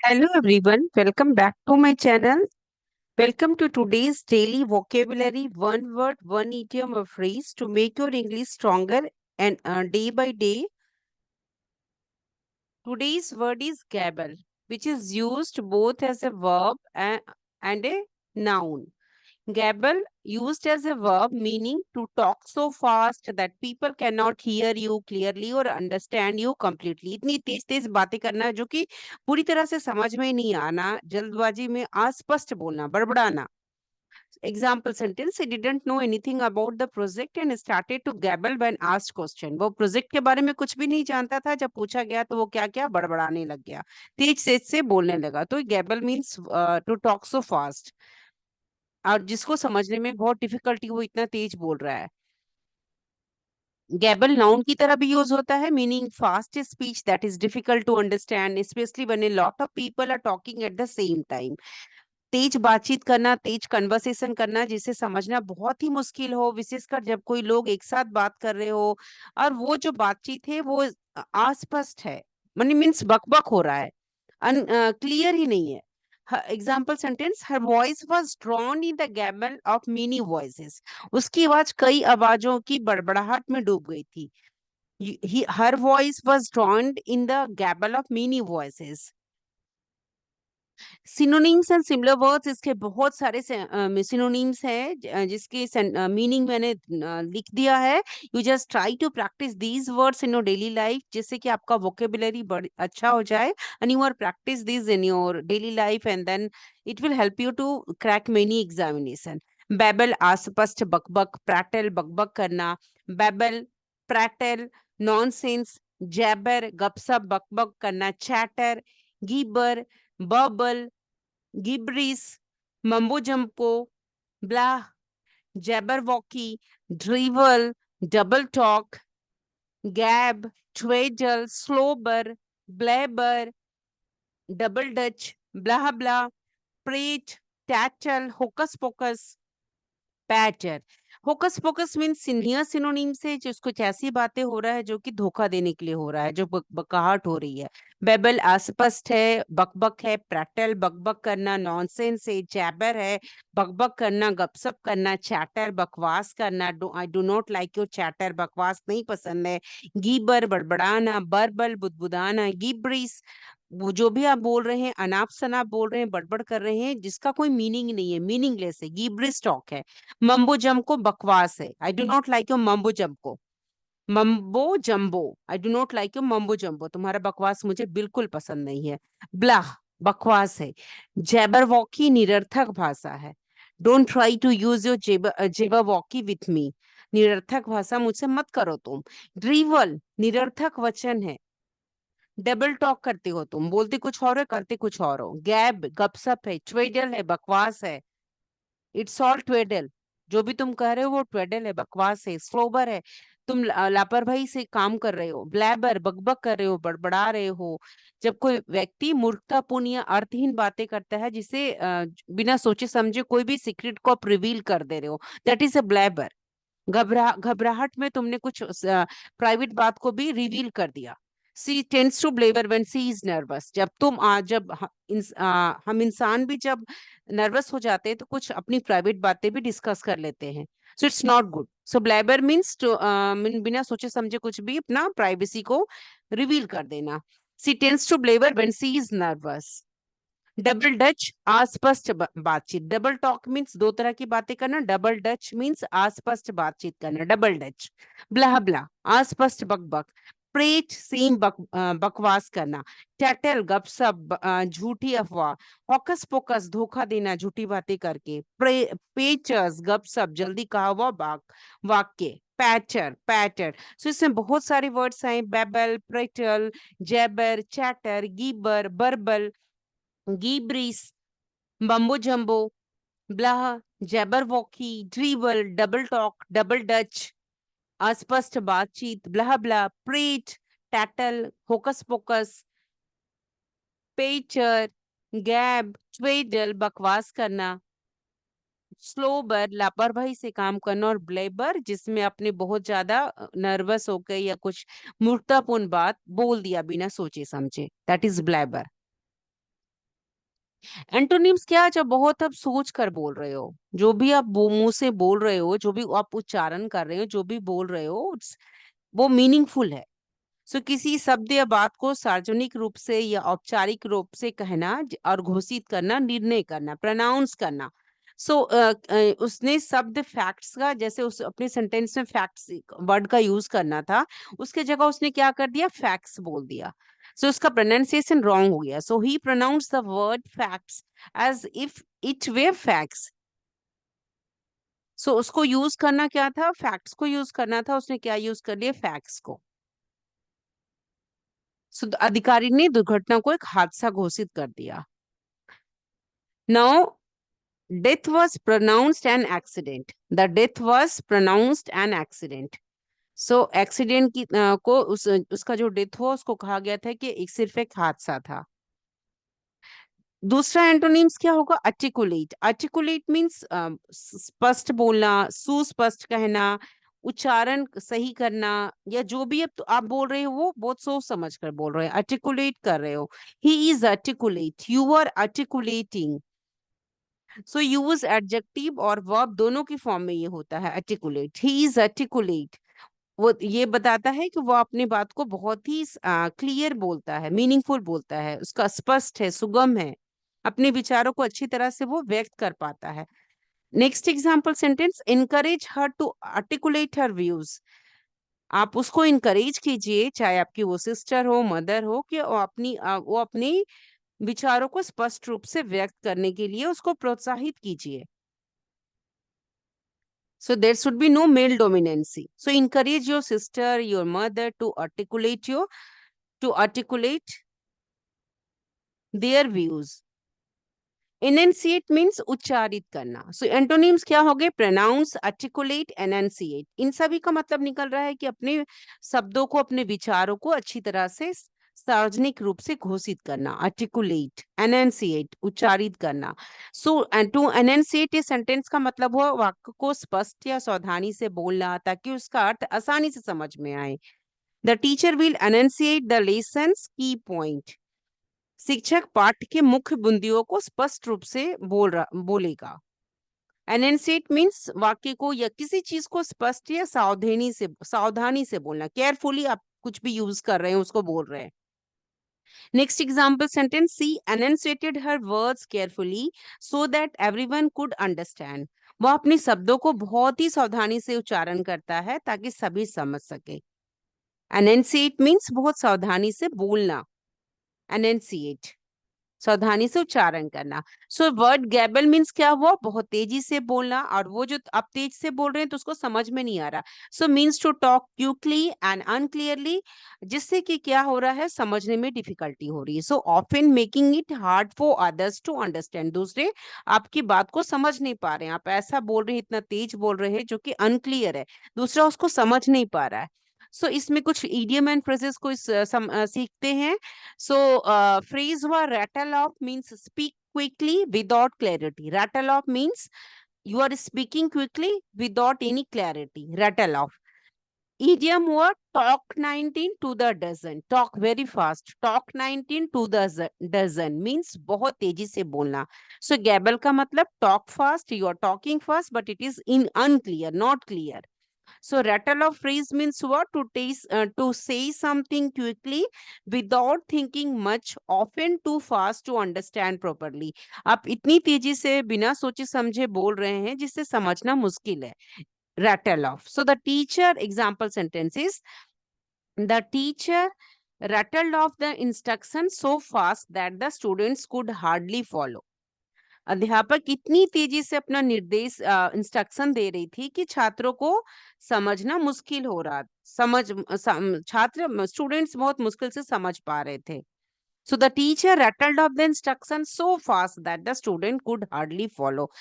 Hello everyone, welcome back to my channel. Welcome to today's daily vocabulary one word, one idiom or phrase to make your English stronger and day by day. Today's word is gabble, which is used both as a verb and a noun. Gabble used as a verb meaning to talk so fast that people cannot hear you clearly or understand you completely. इतनी तेज तेज बातें करना जो कि पूरी तरह से समझ में नहीं आना, जल्दबाजी में अस्पष्ट बोलना, बड़बड़ाना. Example sentence: he didn't know anything about the project and started to gabble when asked question. वो प्रोजेक्ट के बारे में कुछ भी नहीं जानता था, जब पूछा गया तो वो क्या क्या बड़बड़ाने लग गया, तेज तेज से बोलने लगा. तो gabble means to talk so fast, और जिसको समझने में बहुत डिफिकल्टी, वो इतना तेज बोल रहा है. गैबल नाउन की तरह भी यूज होता है, meaning fast speech that is difficult to understand, especially when a lot of people are talking at the same time. तेज बातचीत करना, तेज कन्वर्सेशन करना जिसे समझना बहुत ही मुश्किल हो, विशेषकर जब कोई लोग एक साथ बात कर रहे हो और वो जो बातचीत है वो अस्पष्ट है, मनी मीन्स बकबक हो रहा है, क्लियर ही नहीं है. Example sentence: her voice was drawn in the gabble of many voices. उसकी आवाज कई आवाजों की बड़बड़ाहट में डूब गई थी. Her voice was drawn in the gabble of many voices. Synonyms and similar words, इसके बहुत सारे सिनोनिम्स हैं जिसकी मीनिंग मैंने लिख दिया है. You just try to practice these words in your daily life, जिससे कि आपका वोकेबुलरी अच्छा हो जाए. And you are practice this in your daily life and then it will help you to crack many examination. Babble अस्पष्ट, बकबक, प्रैटल बकबक करना. बैबल, प्रैटल, नॉनसेंस, जैबर गपसप बकबक करना. Chatter, gibber, babble, gibberish, mumbo jumbo, blah, jabberwocky, drivel, double talk, gab, twaddle, slobber, blabber, double Dutch, blah blah, prate, tattle, hocus pocus, patter. Hocus pocus mean senior synonym से जिस कुछ ऐसी बातें हो रहा है जो कि धोखा देने के लिए हो रहा है, जो बकाहट हो रही है. बेबल अस्पष्ट है, बकबक है. प्रैटल बकबक करना, नॉनसेंस है. जैबर है, बकबक करना, गपसप करना. चैटर बकवास करना, आई do not like your chatter, बकवास नहीं पसंद है. गीबर बड़बड़ाना, बरबल बुदबुदाना. गिब्रिस, वो जो भी आप बोल रहे हैं अनाप शनाप बोल रहे हैं, बड़बड़ कर रहे हैं जिसका कोई मीनिंग नहीं है, मीनिंगलेस है, गिब्रिस टॉक है. मम्बो जम्को बकवास है, I do not like your mumbo jumbo. Mumbo jumbo, I do not like your mumbo jumbo, तुम्हारा बकवास मुझे बिल्कुल पसंद नहीं है. ब्लाह, बकवास है. जैबरवॉकी निरर्थक भाषा है. Don't try to use your jabberwocky with me, निरर्थक भाषा मुझसे मत करो तुम. ड्रीवल, निरर्थक वचन है. डबल टॉक करते हो तुम, बोलते कुछ और है करते कुछ और हो. गैब, गपसप है. ट्वेडल है, बकवास है. इट्स ऑल ट्वेडल, जो भी तुम कह रहे हो वो ट्वेडल है, बकवास है. स्लोबर है, तुम लापरवाही से काम कर रहे हो. ब्लैबर, बकबक कर रहे हो, बड़बड़ा रहे हो. जब कोई व्यक्ति मूर्खतापूर्ण या अर्थहीन बातें करता है, जिसे बिना सोचे समझे कोई भी सीक्रेट को आप रिवील कर दे रहे हो, दैट इज अ ब्लैबर. घबराहट में तुमने कुछ प्राइवेट बात को भी रिवील कर दिया. She tends to blabber when she is nervous. जब तुम हम इंसान भी जब नर्वस हो जाते हैं तो कुछ अपनी प्राइवेट बातें भी डिस्कस कर लेते हैं. So it's not good. So blabber means to बिना सोचे समझे कुछ भी अपना प्राइवेसी को रिवील कर देना. She tends to blabber when she is nervous. Double Dutch, अस्पष्ट बातचीत. डबल टॉक मीन्स दो तरह की बातें करना. डबल डच मीन्स अस्पष्ट बातचीत करना. Double Dutch. ब्लाह ब्लाह, अस्पष्ट बकबक. प्रेट, सेम बकवास करना. टैटल, गपसप, झूठी अफवाह. हॉकस पोकस, धोखा देना झूठी बातें करके. पेचस, गपसप, जल्दी कहा हुआ वाक्य. पैटर, पैटर. सो इसमें बहुत सारे वर्ड्स आए: babble, prattle, jabber, chatter, gibber, burble, gibberish, mumbo jumbo, blah, jabberwocky, drivel, double talk, double Dutch, अस्पष्ट बातचीत. Blah blah, prate, tattle, hocus pocus, patter, gab, twaddle, बकवास करना. स्लोबर, लापरवाही से काम करना. और ब्लेबर, जिसमें अपने बहुत ज्यादा नर्वस होकर या कुछ मूर्खतापूर्ण बात बोल दिया बिना सोचे समझे, दैट इज ब्लेबर. एंटोनिम्स क्या, जब बहुत आप सोच कर बोल रहे हो, जो भी आप मुंह से बोल रहे हो, जो भी आप उच्चारण कर रहे हो, जो भी बोल रहे हो, वो मीनिंगफुल है। सो किसी शब्द या बात को सार्वजनिक रूप से या औपचारिक रूप से कहना और घोषित करना, निर्णय करना, प्रनाउंस करना। सो उसने शब्द फैक्ट्स का, जैसे उस अपने सेंटेंस में फैक्ट्स वर्ड का यूज करना था, उसके जगह उसने क्या कर दिया, फैक्ट्स बोल दिया। सो उसका प्रोनाउंसिएशन रॉन्ग हो गया। So he pronounce the word facts as if it were facts. So उसको यूज करना क्या था, फैक्ट्स को यूज करना था, उसने क्या यूज कर लिया, फैक्ट्स को। सो अधिकारी ने दुर्घटना को एक हादसा घोषित कर दिया। Now death was pronounced an accident. The death was pronounced an accident. So accident की को उसका जो डेथ हुआ उसको कहा गया था कि एक सिर्फ एक हादसा था। दूसरा एंटोनिम्स क्या होगा, आर्टिकुलेट। आर्टिकुलेट मीन्स स्पष्ट बोलना, सुस्पष्ट कहना, उच्चारण सही करना, या जो भी आप बोल रहे हो वो बहुत सोच समझ कर बोल रहे हो, आर्टिकुलेट कर रहे हो। He is articulate, you are articulating. So use adjective और वर्ब दोनों की फॉर्म में ये होता है, आर्टिकुलेट। ही इज आर्टिकुलेट, वो ये बताता है कि वो अपनी बात को बहुत ही क्लियर बोलता है, मीनिंगफुल बोलता है, उसका स्पष्ट है, सुगम है, अपने विचारों को अच्छी तरह से वो व्यक्त कर पाता है। Next example sentence, encourage her to articulate her views. आप उसको इनकरेज कीजिए, चाहे आपकी वो सिस्टर हो, मदर हो, कि वो अपनी विचारों को स्पष्ट रूप से व्यक्त करने के लिए उसको प्रोत्साहित कीजिए। So there should be no male dominancy. So encourage your sister, your mother to articulate their views. Enunciate means उच्चारित करना। So एंटोनिम्स क्या हो गए, pronounce, articulate, enunciate। इन सभी का मतलब निकल रहा है कि अपने शब्दों को, अपने विचारों को अच्छी तरह से सार्वजनिक रूप से घोषित करना, articulate, enunciate, उच्चारित करना। सो टू enunciate ए सेंटेंस का मतलब हुआ वाक्य को स्पष्ट या सावधानी से बोलना, ताकि उसका अर्थ आसानी से समझ में आए। The teacher will enunciate the lessons की पॉइंट। शिक्षक पाठ के मुख्य बिंदुओं को स्पष्ट रूप से बोलेगा। एनएनसीट मीन्स वाक्य को या किसी चीज को स्पष्ट या सावधानी से बोलना, केयरफुली आप कुछ भी यूज कर रहे हैं उसको बोल रहे हैं। Next example sentence, she enunciated her words carefully so that everyone could understand. वह अपने शब्दों को बहुत ही सावधानी से उच्चारण करता है ताकि सभी समझ सके। एनएनसीट मीन्स बहुत सावधानी से बोलना, एनएनसीएट सावधानी से उच्चारण करना। सो वर्ड गैबल मीन्स क्या हुआ, बहुत तेजी से बोलना, और वो जो आप तेज से बोल रहे हैं तो उसको समझ में नहीं आ रहा। So means to talk quickly and unclearly, जिससे कि क्या हो रहा है, समझने में डिफिकल्टी हो रही है। So often making it hard for others to understand. दूसरे आपकी बात को समझ नहीं पा रहे हैं, आप ऐसा बोल रहे हैं, इतना तेज बोल रहे हैं जो कि अनक्लियर है, दूसरा उसको समझ नहीं पा रहा है। सो इसमें कुछ इडियम एंड फ्रेजेस को सीखते हैं। So, phrase हुआ rattle off means speak quickly without clarity. Rattle off means you are speaking quickly without any clarity. Rattle off. Idiom हुआ talk 19 to the dozen. Talk very fast. Talk 19 to the dozen means बहुत तेजी से बोलना. So, gabble का मतलब talk fast. You are talking fast, but it is unclear, not clear. So rattle of phrase means what? To say something quickly without thinking much, often too fast to understand properly. आप इतनी तेजी से बिना सोचे समझे बोल रहे हैं जिससे समझना मुश्किल है। Rattle off. So the teacher, example sentences, the teacher rattled off the instructions so fast that the students could hardly follow. अध्यापक इतनी तेजी से अपना निर्देश इंस्ट्रक्शन दे रही थी कि छात्रों को समझना मुश्किल हो रहा, छात्र स्टूडेंट्स बहुत मुश्किल से समझ पा रहे थे। So the teacher rattled off the instruction so fast that the student could hardly follow,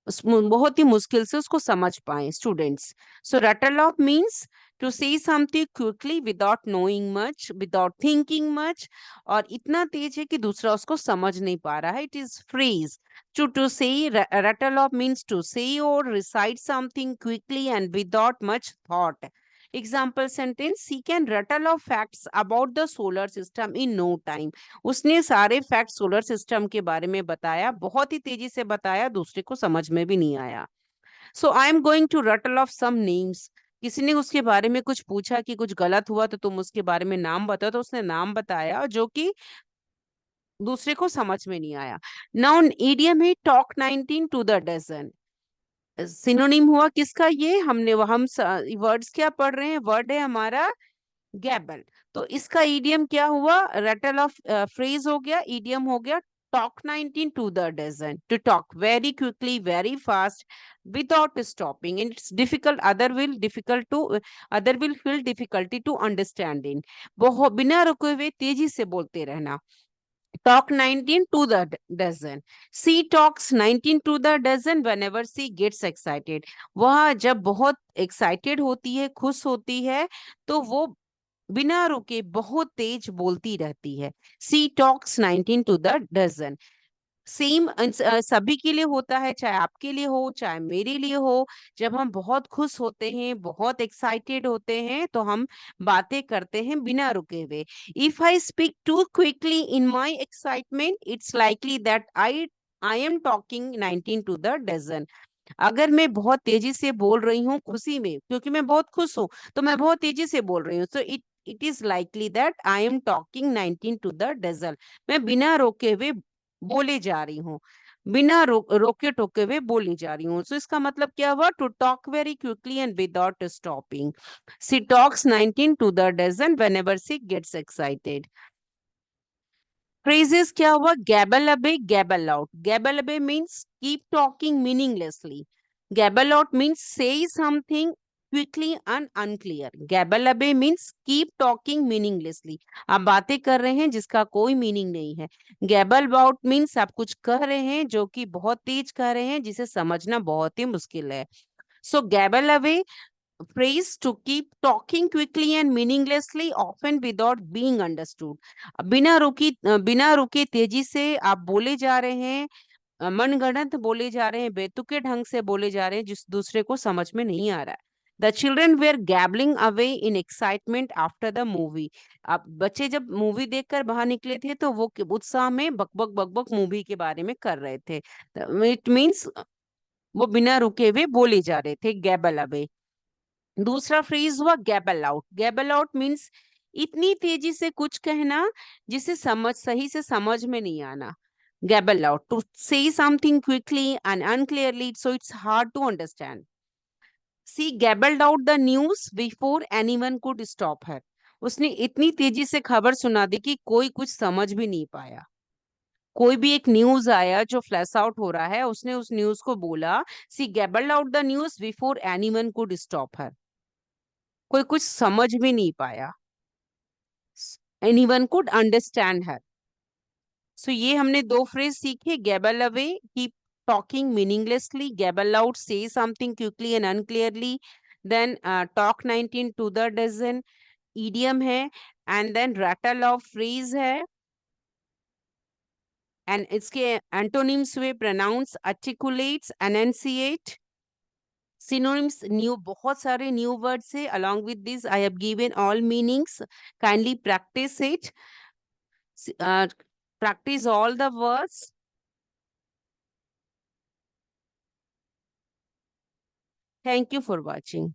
बहुत ही मुश्किल से उसको समझ पाए students. So rattle off means to say something quickly without knowing much, without thinking much, और इतना तेज है कि दूसरा उसको समझ नहीं पा रहा है। इट इज फ्रेज टू से। Ratle off means to say और recite something quickly and without much thought. Example sentence, she can rattle off facts about the solar system in no time. उसने सारे फैक्ट सोलर सिस्टम के बारे में बताया, बहुत ही तेजी से बताया, दूसरे को समझ में भी नहीं आया। So I am going to rattle off some names. किसी ने उसके बारे में कुछ पूछा कि कुछ गलत हुआ तो तुम उसके बारे में नाम बताओ, तो उसने नाम बताया जो कि दूसरे को समझ में नहीं आया। नाउन ईडियम है talk 19 to the dozen. Synonym हुआ किसका, ये हमने हम वर्ड्स क्या पढ़ रहे हैं, वर्ड है हमारा गैबल। तो इसका ईडियम क्या हुआ, रटल ऑफ फ्रेज हो गया, ईडियम हो गया talk 19 to the dozen, to talk very quickly very fast without stopping, it's difficult, other will feel difficulty to understanding. बहुत बिना रुके हुए तेजी से बोलते रहना। Talk 19 to the dozen. She talks 19 to the dozen whenever she gets excited. वह जब बहुत excited होती है, खुश होती है, तो वो बिना रुके बहुत तेज बोलती रहती है। She talks 19 to the dozen. Same सभी के लिए होता है, चाहे आपके लिए हो चाहे मेरे लिए हो। जब हम बहुत खुश होते हैं, बहुत एक्साइटेड होते हैं, तो हम बातें करते हैं बिना रुके हुए। If I speak too quickly in my excitement, it's likely that I am talking 19 to the dozen. अगर मैं बहुत तेजी से बोल रही हूँ खुशी में, क्योंकि मैं बहुत खुश हूँ, तो मैं बहुत तेजी से बोल रही हूँ, so it is likely that I am talking 19 to the dozen. मैं बिना रोके हुए बोले जा रही हूँ, बिना रोके टोके हुए बोली जा रही हूँ। सो इसका मतलब क्या हुआ, to talk very quickly and without stopping. She talks 19 to the dozen whenever she gets excited. Phrases क्या हुआ, gabble away, gabble out. Gabble away means keep talking meaninglessly. Gabble out means say something quickly and unclear. Gabble away means keep talking meaninglessly. आप बातें कर रहे हैं जिसका कोई meaning नहीं है। Gabble out means आप कुछ कह रहे हैं जो कि बहुत तेज कह रहे हैं, जिसे समझना बहुत ही मुश्किल है। So gabble away phrase to keep talking quickly and meaninglessly, often without being understood. बिना रुके तेजी से आप बोले जा रहे हैं, मनगढ़ंत बोले जा रहे हैं, बेतुके ढंग से बोले जा रहे हैं, जिस दूसरे को समझ में नहीं आ रहा है। The children were gabbling away in excitement after the movie. अब बच्चे जब मूवी देखकर बाहर निकले थे, तो वो उत्साह में बकबक बकबक मूवी के बारे में कर रहे थे। इट मीन्स वो बिना रुके हुए बोले जा रहे थे, गैबल अवे। दूसरा फ्रेज हुआ गैबल आउट। गैबल आउट मीन्स इतनी तेजी से कुछ कहना जिसे सही से समझ में नहीं आना। Gabble out, to say something quickly and unclearly so it's hard to understand. She gabbled out the news before anyone could stop her. उसने इतनी तेजी से खबर सुना दी कि कोई कुछ समझ भी नहीं पाया। कोई भी एक न्यूज आया जो फ्लैश आउट हो रहा है, उसने उस न्यूज को बोला, she gabbled out the news before anyone could stop her. कोई कुछ समझ भी नहीं पाया। Anyone could understand her. सो ये हमने दो फ्रेज सीखे, gabble away keep talking meaninglessly, gabble out say something quickly and unclearly, then talk 19 to the dozen idiom है, and then rattle off phrase है, एंड इसके एंटोनिम्स हुए pronounce, articulates, enunciate. synonyms new, बहुत सारे new words है। along with this I have given all meanings, kindly practice it. Practice all the words. Thank you for watching.